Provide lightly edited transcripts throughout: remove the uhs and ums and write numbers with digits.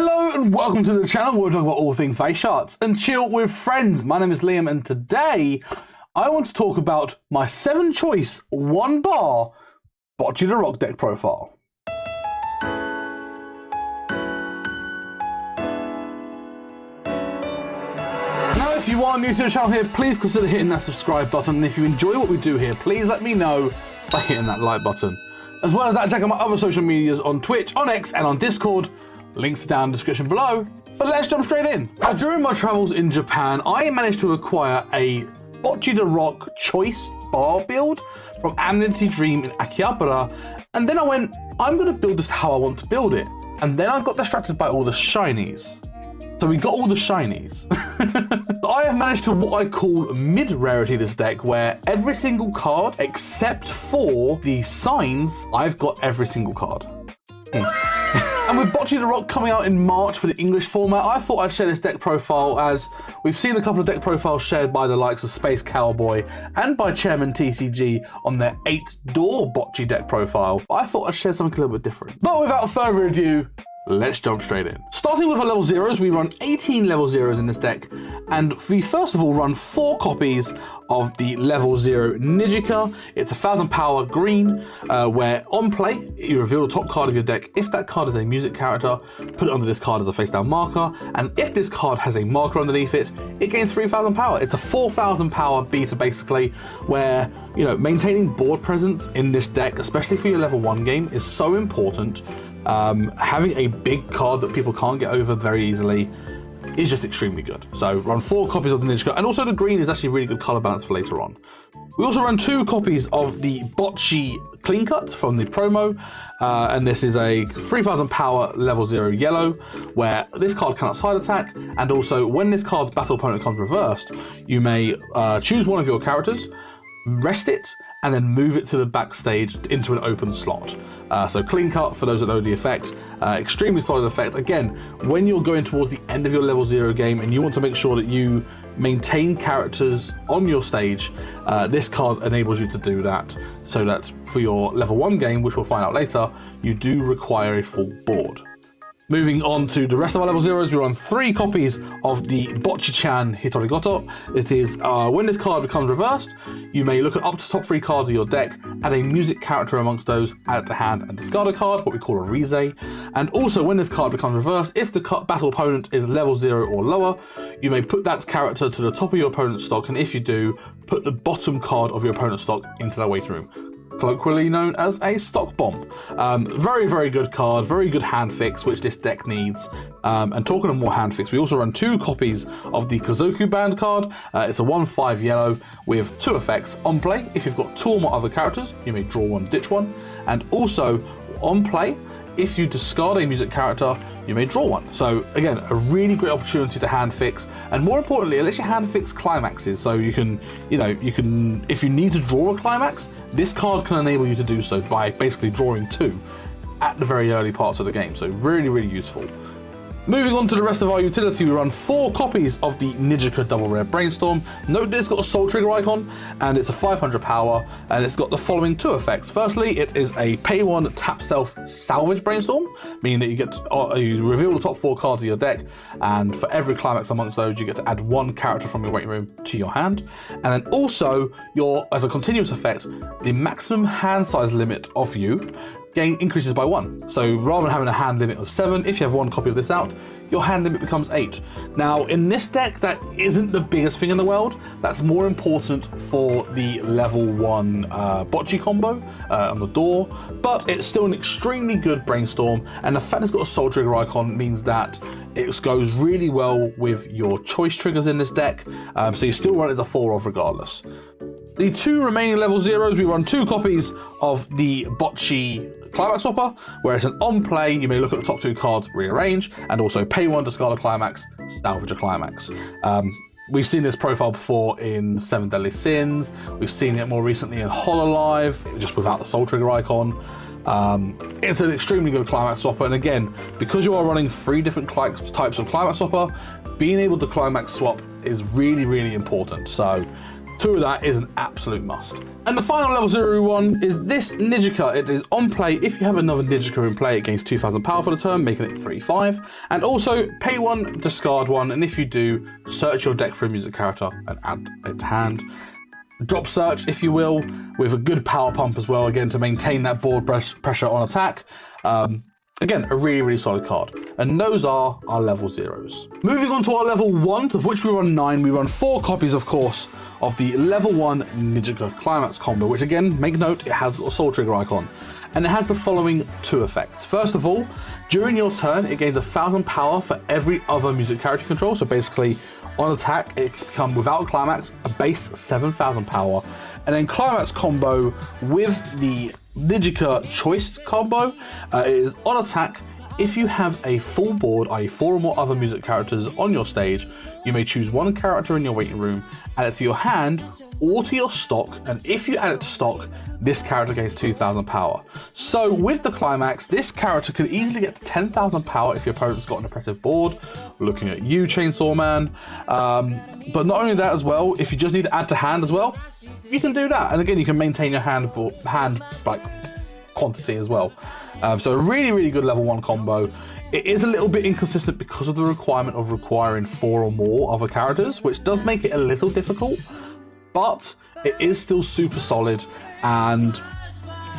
Hello and welcome to the channel where we talk about all things face shots and chill with friends. My name is Liam and today I want to talk about my 7 choice 1 bar Bocchi the Rock deck profile. Now if you are new to the channel here, please consider hitting that subscribe button, and if you enjoy what we do here, please let me know by hitting that like button. As well as that, check out my other social medias on Twitch, on X and on Discord. Links down in the description below. But let's jump straight in. Now, during my travels in Japan, I managed to acquire a Bocchi the Rock choice bar build from Amnesty Dream in Akihabara, and then I went, I'm going to build this how I want to build it. And then I got distracted by all the shinies. So we got all the shinies. I have managed to what I call mid-rarity this deck, where every single card, except for the signs, I've got every single card. And with Bocchi the Rock coming out in March for the English format, I thought I'd share this deck profile, as we've seen a couple of deck profiles shared by the likes of Space Cowboy and by Chairman TCG on their 8-door Bocchi deck profile. But I thought I'd share something a little bit different. But without further ado, let's jump straight in. Starting with our level 0s, we run 18 level 0s in this deck, and we first of all run 4 copies of the level 0 NIJIKA. It's 1000 power green, where on play, you reveal the top card of your deck. If that card is a music character, put it under this card as a face down marker, and if this card has a marker underneath it, it gains 3000 power. It's a 4000 power beta basically, where, you know, maintaining board presence in this deck, especially for your level 1 game, is so important. Having a big card that people can't get over very easily is just extremely good. So run 4 copies of the NIJIKA, and also the green is actually really good color balance for later on. We also run 2 copies of the Bocchi Clean Cut from the promo, and this is a 3000 power level 0 yellow, where this card cannot side attack, and also when this card's battle opponent comes reversed, you may choose one of your characters, rest it, and then move it to the backstage into an open slot. So Clean Cut, for those that know the effect, extremely solid effect. Again, when you're going towards the end of your level 0 game and you want to make sure that you maintain characters on your stage, this card enables you to do that, so that for your level 1 game, which we'll find out later, you do require a full board. Moving on to the rest of our level 0s, we run 3 copies of the Bocchi-chan Hitorigoto. It is, when this card becomes reversed, you may look at up to top 3 cards of your deck, add a music character amongst those, add it to hand and discard a card, what we call a Rise. And also when this card becomes reversed, if the battle opponent is level 0 or lower, you may put that character to the top of your opponent's stock, and if you do, put the bottom card of your opponent's stock into their waiting room, colloquially known as a stock bomb. Very, very good card, very good hand fix, which this deck needs. And talking of more hand fix, we also run 2 copies of the Kazoku Band card. It's a 1/5 yellow with 2 effects. On play, if you've got 2 or more other characters, you may draw 1, ditch 1. And also, on play, if you discard a music character, you may draw 1. So again, a really great opportunity to hand fix, and more importantly, it lets you hand fix climaxes. So you can, if you need to draw a climax, this card can enable you to do so by basically drawing 2 at the very early parts of the game. So really, really useful. Moving on to the rest of our utility, we run 4 copies of the NIJIKA Double Rare Brainstorm. Note that it's got a Soul Trigger icon, and it's a 500 power, and it's got the following 2 effects. Firstly, it is a pay 1 tap self salvage Brainstorm, meaning that you get to, you reveal the top 4 cards of your deck, and for every climax amongst those, you get to add 1 character from your waiting room to your hand. And then also, as a continuous effect, the maximum hand size limit of you increases by 1. So rather than having a hand limit of 7, if you have 1 copy of this out, your hand limit becomes 8. Now in this deck, that isn't the biggest thing in the world. That's more important for the level 1 Bocchi combo on the door, but it's still an extremely good Brainstorm, and the fact it's got a Soul Trigger icon means that it goes really well with your choice triggers in this deck, so you still run it as a 4 regardless. The 2 remaining level 0s, we run 2 copies of the Bocchi Climax Swapper, where it's an on play, you may look at the top 2 cards, rearrange, and also pay 1, discard a climax, salvage a climax. We've seen this profile before in 7 Deadly Sins, we've seen it more recently in Hololive, just without the Soul Trigger icon. It's an extremely good Climax Swapper, and again, because you are running 3 different types of Climax Swapper, being able to Climax Swap is really, really important. So 2 of that is an absolute must. And the final level 0 one is this NIJIKA. It is on play if you have another NIJIKA in play. It gains 2,000 power for the turn, making it 3/5. And also pay 1, discard 1, and if you do, search your deck for a music character and add it to hand. Drop search, if you will, with a good power pump as well, again, to maintain that board pressure on attack. Again, a really, really solid card. And those are our level 0s. Moving on to our level 1s, of which we run 9. We run 4 copies, of course, of the level 1 NIJIKA Climax combo, which again, make note, it has a soul trigger icon. And it has the following 2 effects. First of all, during your turn, it gains 1,000 power for every other music character control. So basically, on attack, it can become, without Climax, a base 7,000 power. And then Climax combo with the NIJIKA Choice combo, it is on attack. If you have a full board, i.e. 4 or more other music characters on your stage, you may choose 1 character in your waiting room, add it to your hand or to your stock, and if you add it to stock, this character gains 2,000 power. So with the Climax, this character could easily get to 10,000 power if your opponent's got an oppressive board. Looking at you, Chainsaw Man. But not only that as well, if you just need to add to hand as well, you can do that. And again, you can maintain your hand like quantity as well. So a really, really good level 1 combo. It is a little bit inconsistent because of the requirement of requiring 4 or more other characters, which does make it a little difficult, but it is still super solid and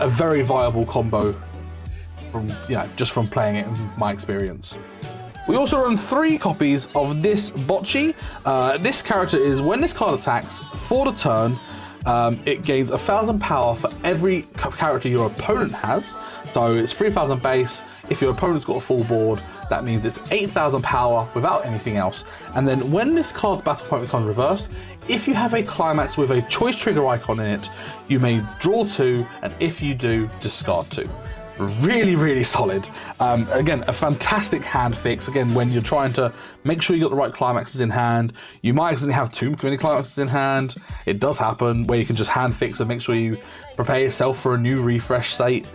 a very viable combo from, just from playing it in my experience. We also run 3 copies of this Bocchi. This character is, when this card attacks for the turn, it gains 1,000 power for every character your opponent has. So it's 3,000 base. If your opponent's got a full board, that means it's 8,000 power without anything else. And then when this card's battle point becomes reversed, if you have a Climax with a choice trigger icon in it, you may draw 2, and if you do, discard 2. Really, really solid. Again, a fantastic hand fix. Again, when you're trying to make sure you got the right Climaxes in hand, you might accidentally have too many Climaxes in hand. It does happen, where you can just hand fix and make sure you prepare yourself for a new refresh state.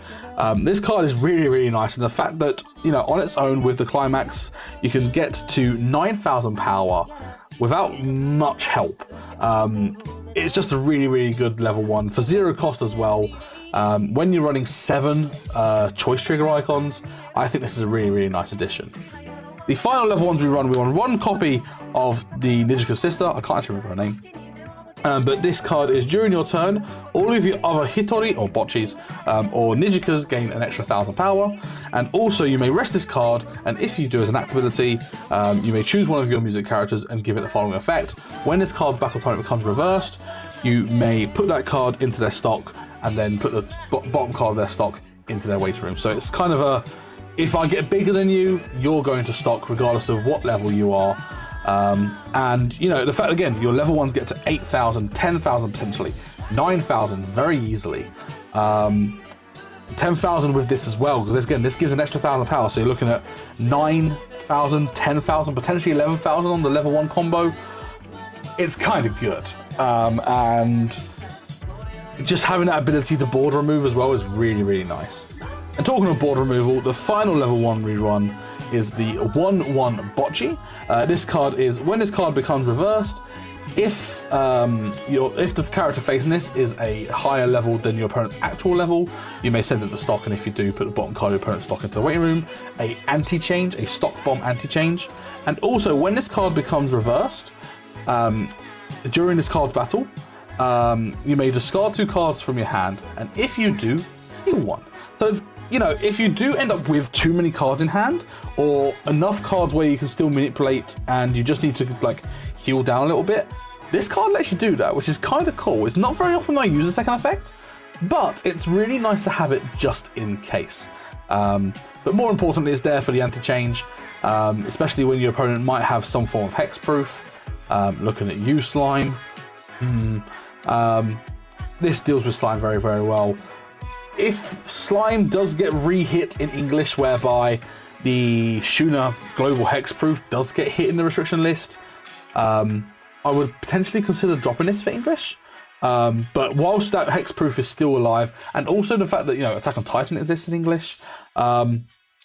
This card is really, really nice, and the fact that, on its own with the Climax, you can get to 9,000 power without much help. It's just a really, really good level 1 for 0 cost as well. When you're running 7 choice trigger icons, I think this is a really, really nice addition. The final level 1s we run 1 copy of the NIJIKA sister. I can't actually remember her name. But this card is, during your turn, all of your other Hitori or Bocchis or NIJIKAs gain an extra 1,000 power. And also you may rest this card, and if you do as an activity, you may choose one of your music characters and give it the following effect. When this card's battle opponent becomes reversed, you may put that card into their stock and then put the bottom card of their stock into their waiting room. So it's kind of a, if I get bigger than you, you're going to stock regardless of what level you are. And the fact, again, your level 1s get to 8,000, 10,000 potentially, 9,000 very easily. 10,000 with this as well, because again, this gives an extra 1,000 power. So you're looking at 9,000, 10,000, potentially 11,000 on the level 1 combo. It's kind of good. And just having that ability to board remove as well is really, really nice. And talking of board removal, the final level 1 rerun is the 1/1 Bocchi. This card is, when this card becomes reversed, if the character facing this is a higher level than your opponent's actual level, you may send it to stock, and if you do, put the bottom card of your opponent's stock into the waiting room. A anti-change, a stock bomb anti-change. And also, when this card becomes reversed, during this card's battle, you may discard 2 cards from your hand, and if you do, heal 1. So if you do end up with too many cards in hand, or enough cards where you can still manipulate and you just need to heal down a little bit, this card lets you do that, which is kind of cool. It's not very often I use the second effect, but it's really nice to have it just in case. But more importantly, it's there for the anti-change, especially when your opponent might have some form of hexproof. Looking at you, Slime. This deals with Slime very, very well. If Slime does get re-hit in English, whereby the Shuna Global Hexproof does get hit in the restriction list, I would potentially consider dropping this for English. But whilst that Hexproof is still alive, and also the fact that Attack on Titan exists in English,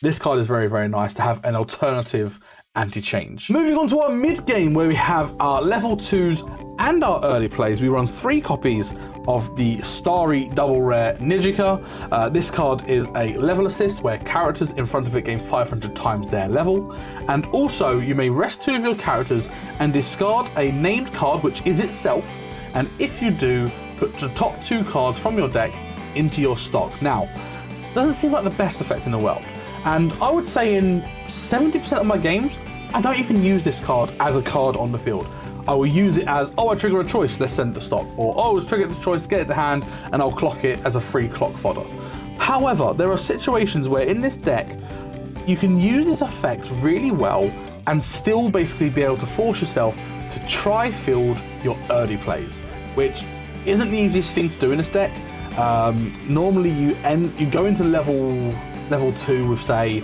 this card is very, very nice to have an alternative anti-change. Moving on to our mid-game, where we have our level 2s and our early plays. We run 3 copies of the Starry Double Rare NIJIKA. This card is a level assist where characters in front of it gain 500 times their level. And also, you may rest 2 of your characters and discard a named card, which is itself. And if you do, put the top 2 cards from your deck into your stock. Now, doesn't seem like the best effect in the world. And I would say in 70% of my games, I don't even use this card as a card on the field. I will use it as, oh, I trigger a choice, let's send it to stock. Or, oh, let's trigger the choice, get it to hand, and I'll clock it as a free clock fodder. However, there are situations where in this deck, you can use this effect really well and still basically be able to force yourself to try field your early plays, which isn't the easiest thing to do in this deck. Normally you go into level 2 with, say,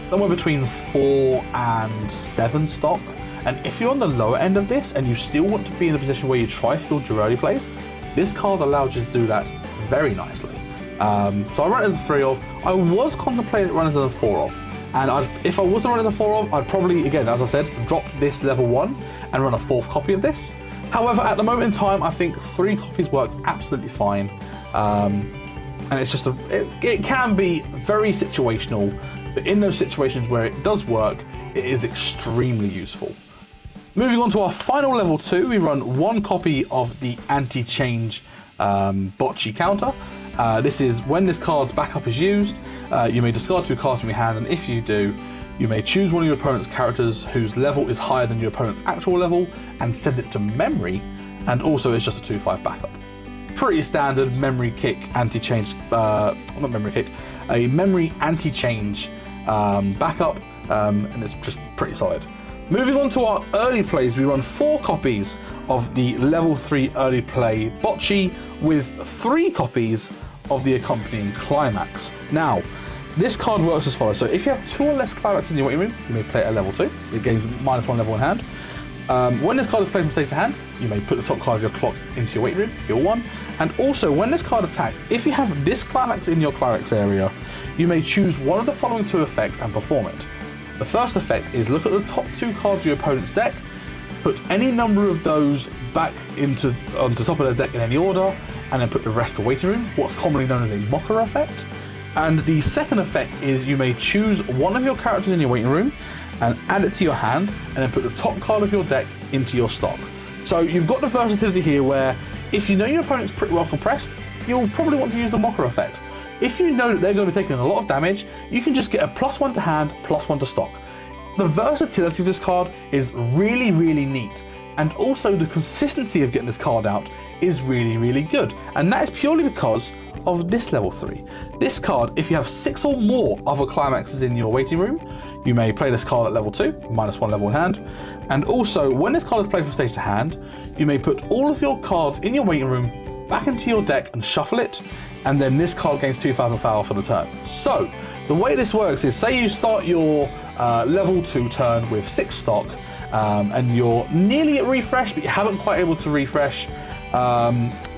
somewhere between 4 and 7 stock. And if you're on the lower end of this and you still want to be in a position where you try field your early plays, this card allows you to do that very nicely. So I run it as a 3 of. I was contemplating running it as a 4 of. And if I was to run it as a 4 of, I'd probably, again, as I said, drop this level 1 and run a 4th copy of this. However, at the moment in time, I think 3 copies works absolutely fine. And it's just it can be very situational, but in those situations where it does work, it is extremely useful. Moving on to our final level 2, we run 1 copy of the anti-change Bocchi counter. This is when this card's backup is used, you may discard 2 cards from your hand, and if you do, you may choose one of your opponent's characters whose level is higher than your opponent's actual level and send it to memory, and also it's just a 2/5 backup. Pretty standard memory kick anti-change, not memory kick, a memory anti-change backup, and it's just pretty solid. Moving on to our early plays, we run 4 copies of the level 3 early play Bocchi with 3 copies of the accompanying climax. Now, this card works as follows. So if you have 2 or less climax in your waiting room, you may play it at level 2. It gains -1 level in hand. When this card is played from stage to hand, you may put the top card of your clock into your waiting room, heal 1. And also, when this card attacks, if you have this climax in your climax area, you may choose one of the following 2 effects and perform it. The first effect is look at the top 2 cards of your opponent's deck, put any number of those back onto top of their deck in any order, and then put the rest to waiting room, what's commonly known as a mocker effect. And the second effect is you may choose one of your characters in your waiting room and add it to your hand, and then put the top card of your deck into your stock. So you've got the versatility here where if you know your opponent's pretty well compressed, you'll probably want to use the mocker effect. If you know that they're going to be taking a lot of damage, you can just get a +1 to hand, +1 to stock. The versatility of this card is really, really neat. And also the consistency of getting this card out is really, really good. And that is purely because of this level 3. This card, if you have 6 or more other climaxes in your waiting room, you may play this card at level 2, -1 level in hand. And also, when this card is played from stage to hand, you may put all of your cards in your waiting room back into your deck and shuffle it, and then this card gains 2,000 power for the turn. So, the way this works is, say you start your level 2 turn with 6 stock, and you're nearly at refresh, but you haven't quite able to refresh.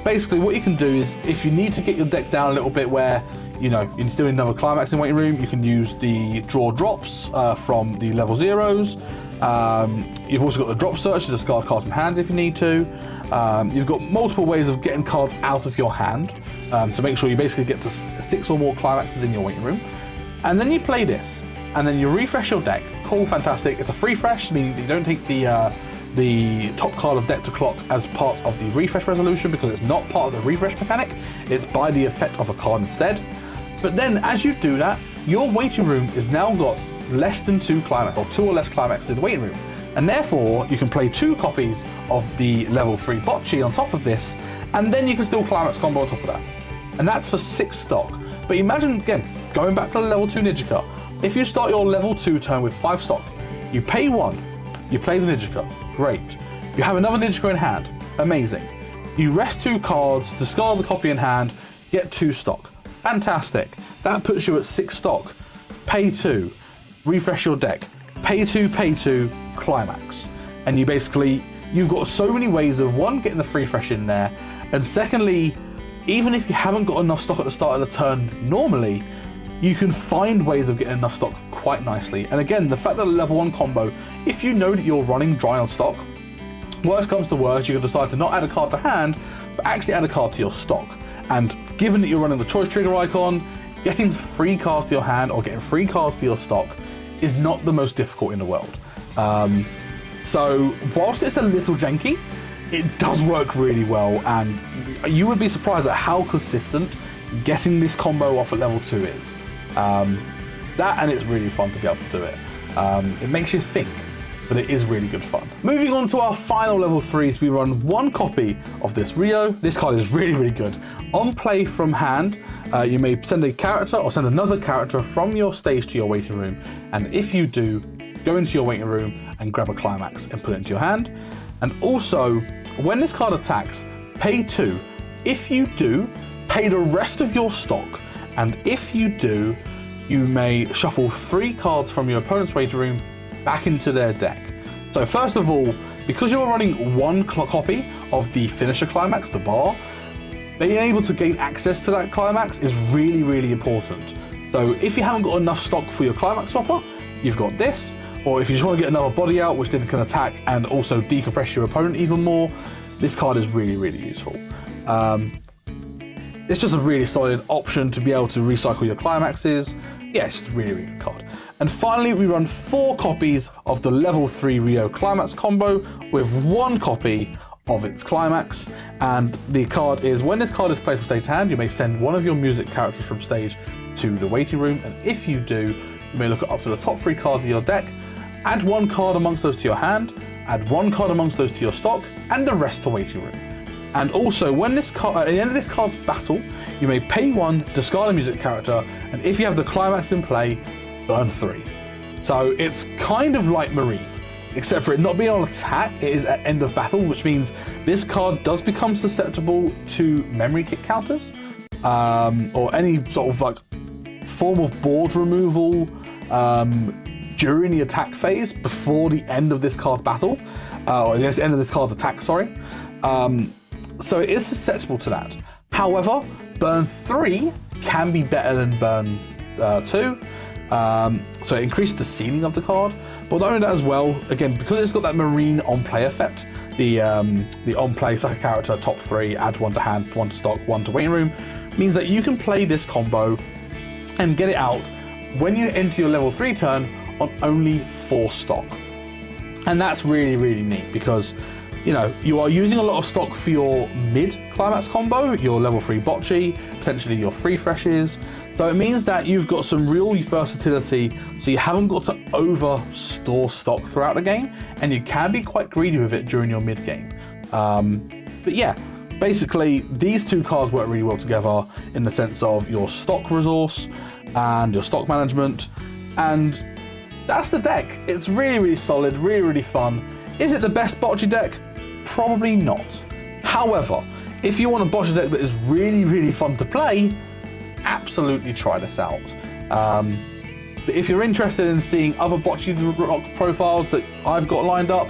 Basically, what you can do is, if you need to get your deck down a little bit where, you know, you're still in another climax in waiting room, you can use the draw drops from the level 0s. You've also got the drop search to discard cards from hand if you need to. You've got multiple ways of getting cards out of your hand to make sure you basically get to 6 or more climaxes in your waiting room. And then you play this, and then you refresh your deck. Cool, fantastic. It's a free fresh, meaning that you don't take the top card of deck to clock as part of the refresh resolution because it's not part of the refresh mechanic. It's by the effect of a card instead. But then as you do that, your waiting room is now got less than 2 climax, or 2 or less climaxes in the waiting room. And therefore, you can play 2 copies of the level 3 Bocchi on top of this, and then you can still climax combo on top of that. And that's for 6 stock. But imagine, again, going back to the level 2 NIJIKA, if you start your level 2 turn with 5 stock, you pay 1, you play the NIJIKA, great. You have another NIJIKA in hand, amazing. You rest 2 cards, discard the copy in hand, get 2 stock, fantastic. That puts you at 6 stock, pay 2, refresh your deck, pay 2, climax. And you've got so many ways of, 1, getting the free fresh in there, and secondly, even if you haven't got enough stock at the start of the turn normally, you can find ways of getting enough stock quite nicely. And again, the fact that a level 1 combo, if you know that you're running dry on stock, worst comes to worst, you can decide to not add a card to hand, but actually add a card to your stock. And given that you're running the choice trigger icon, getting free cards to your hand or getting free cards to your stock is not the most difficult in the world. So whilst it's a little janky, it does work really well, and you would be surprised at how consistent getting this combo off at level 2 is. That, and it's really fun to be able to do it. It makes you think, but it is really good fun. Moving on to our final level 3s, we run 1 copy of this Rio. This card is really, really good. On play from hand, you may send a character or send another character from your stage to your waiting room, and if you do, go into your waiting room and grab a climax and put it into your hand. And also, when this card attacks, pay 2. If you do, pay the rest of your stock, and if you do, you may shuffle 3 cards from your opponent's waiting room back into their deck. So first of all, because you're running 1 copy of the finisher climax, the bar, being able to gain access to that climax is really, really important. So if you haven't got enough stock for your climax swapper, you've got this, or if you just want to get another body out which then can attack and also decompress your opponent even more, this card is really, really useful. It's just a really solid option to be able to recycle your climaxes. Yeah, it's just a really, really good card. And finally, we run 4 copies of the level 3 Rio climax combo with 1 copy of its climax. And the card is, when this card is played from stage to hand, you may send one of your music characters from stage to the waiting room. And if you do, you may look up to the top 3 cards of your deck, add 1 card amongst those to your hand, add 1 card amongst those to your stock, and the rest to waiting room. And also, when this card, at the end of this card's battle, you may pay 1, discard a music character, and if you have the climax in play, burn 3. So it's kind of like Marine, except for it not being on attack, it is at end of battle, which means this card does become susceptible to memory kick counters, or any sort of like form of board removal during the attack phase before the end of this card's battle, or the end of this card's attack, sorry. So it is susceptible to that. However, burn 3 can be better than burn 2. So it increases the ceiling of the card. But not only that as well, again, because it's got that Marine on-play effect, the on-play sack a character, top 3, add 1 to hand, 1 to stock, 1 to waiting room, means that you can play this combo and get it out when you enter your level 3 turn on only 4 stock. And that's really, really neat because, you know, you are using a lot of stock for your mid-climax combo, your level 3 Bocchi, potentially your free freshes. So it means that you've got some real versatility, so you haven't got to over-store stock throughout the game, and you can be quite greedy with it during your mid-game. But yeah, basically, these 2 cards work really well together in the sense of your stock resource and your stock management, and that's the deck. It's really, really solid, really, really fun. Is it the best Bocchi deck? Probably not. However, if you want a Bocchi deck that is really, really fun to play, absolutely try this out. But if you're interested in seeing other Bocchi Rock profiles that I've got lined up,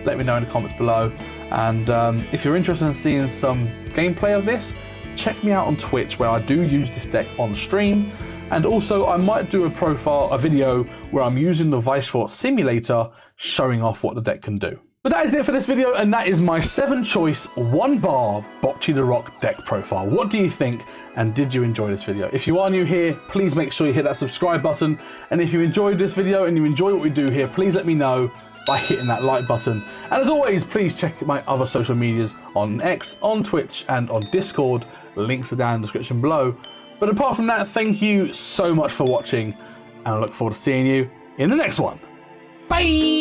let me know in the comments below. And if you're interested in seeing some gameplay of this, check me out on Twitch, where I do use this deck on stream. And also, I might do a video where I'm using the Vice-Fort simulator, showing off what the deck can do. But that is it for this video, and that is my 7-choice 1-bar Bocchi the Rock deck profile. What do you think, and did you enjoy this video? If you are new here, please make sure you hit that subscribe button. And if you enjoyed this video and you enjoy what we do here, please let me know by hitting that like button. And as always, please check my other social medias on X, on Twitch, and on Discord. Links are down in the description below. But apart from that, thank you so much for watching, and I look forward to seeing you in the next one. Bye!